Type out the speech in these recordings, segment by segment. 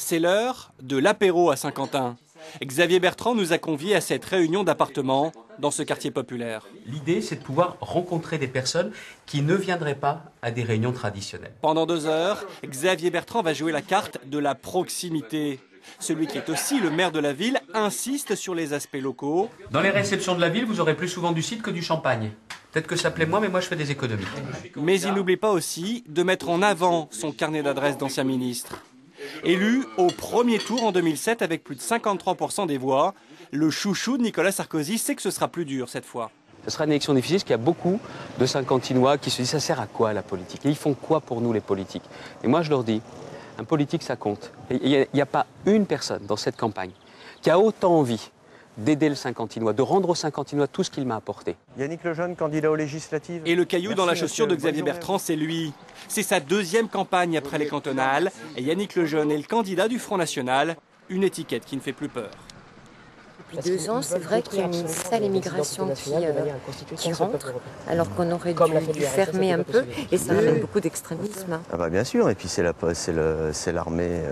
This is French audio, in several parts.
C'est l'heure de l'apéro à Saint-Quentin. Xavier Bertrand nous a conviés à cette réunion d'appartements dans ce quartier populaire. L'idée, c'est de pouvoir rencontrer des personnes qui ne viendraient pas à des réunions traditionnelles. Pendant 2 heures, Xavier Bertrand va jouer la carte de la proximité. Celui qui est aussi le maire de la ville insiste sur les aspects locaux. Dans les réceptions de la ville, vous aurez plus souvent du cidre que du champagne. Peut-être que ça plaît moi, mais moi je fais des économies. Mais il n'oublie pas aussi de mettre en avant son carnet d'adresses d'ancien ministre. Élu au premier tour en 2007 avec plus de 53% des voix, le chouchou de Nicolas Sarkozy sait que ce sera plus dur cette fois. Ce sera une élection difficile parce qu'il y a beaucoup de Saint-Quentinois qui se disent ça sert à quoi la politique? Et ils font quoi pour nous les politiques? Et moi je leur dis, un politique ça compte. Il n'y a pas une personne dans cette campagne qui a autant envie d'aider le Saint-Quentinois, de rendre au Saint-Quentinois tout ce qu'il m'a apporté. Yannick Lejeune, candidat aux législatives. Et le caillou dans la chaussure de Xavier Bertrand, c'est lui. C'est sa 2e campagne après les cantonales. Et Yannick Lejeune est le candidat du Front National, une étiquette qui ne fait plus peur. Depuis 2 ans, c'est vrai qu'il y a une sale immigration qui rentre, alors qu'on aurait dû fermer un peu, et ça amène beaucoup d'extrémisme. Ah bah bien sûr, et puis c'est l'armée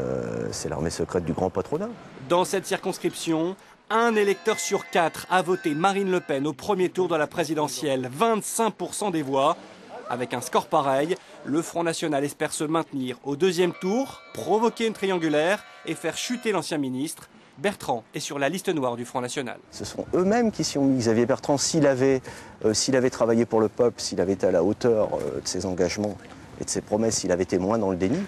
secrète du grand patronat. Dans cette circonscription, un électeur sur 4 a voté Marine Le Pen au premier tour de la présidentielle, 25% des voix. Avec un score pareil, le Front National espère se maintenir au 2e tour, provoquer une triangulaire et faire chuter l'ancien ministre. Bertrand est sur la liste noire du Front National. Ce sont eux-mêmes qui s'y ont mis. Xavier Bertrand, s'il avait travaillé pour le peuple, s'il avait été à la hauteur de ses engagements et de ses promesses, s'il avait été moins dans le déni,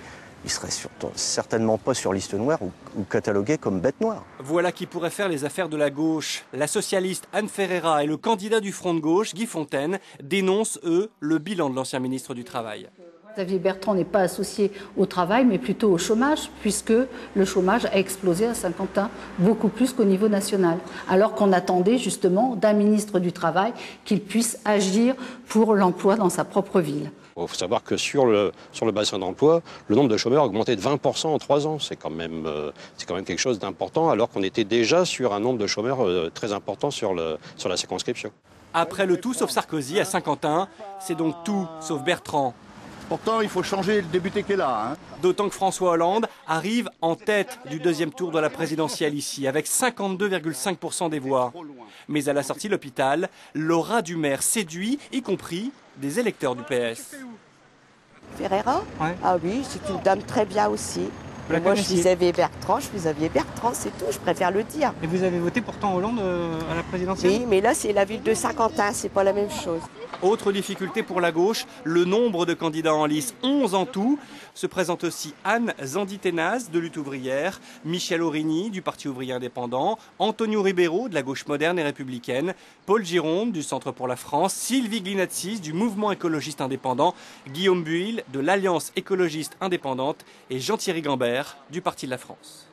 il serait certainement pas sur liste noire ou catalogué comme bête noire. Voilà qui pourrait faire les affaires de la gauche. La socialiste Anne Ferreira et le candidat du Front de gauche, Guy Fontaine, dénoncent, eux, le bilan de l'ancien ministre du Travail. Xavier Bertrand n'est pas associé au travail, mais plutôt au chômage, puisque le chômage a explosé à Saint-Quentin, beaucoup plus qu'au niveau national. Alors qu'on attendait justement d'un ministre du Travail qu'il puisse agir pour l'emploi dans sa propre ville. Il faut savoir que sur le bassin d'emploi, le nombre de chômeurs a augmenté de 20% en 3 ans. C'est quand même quelque chose d'important, alors qu'on était déjà sur un nombre de chômeurs très important sur la circonscription. Après le tout sauf Sarkozy à Saint-Quentin, c'est donc tout sauf Bertrand. Pourtant, il faut changer le député qui est là. D'autant que François Hollande arrive en tête du 2e tour de la présidentielle ici, avec 52,5% des voix. Mais à la sortie de l'hôpital, l'aura du maire séduit, y compris des électeurs du PS. Ferreira? Ouais. Ah oui, c'est une dame très bien aussi. Moi, je suis Xavier Bertrand, c'est tout, je préfère le dire. Et vous avez voté pourtant Hollande à la présidentielle? Oui, mais là, c'est la ville de Saint-Quentin, c'est pas la même chose. Autre difficulté pour la gauche, le nombre de candidats en lice, 11 en tout. Se présente aussi Anne Zanditenaz de Lutte ouvrière, Michel Aurigny du Parti ouvrier indépendant, Antonio Ribeiro de la gauche moderne et républicaine, Paul Gironde du Centre pour la France, Sylvie Glinatsis du Mouvement écologiste indépendant, Guillaume Buil de l'Alliance écologiste indépendante et Jean-Thierry Gambert du Parti de la France.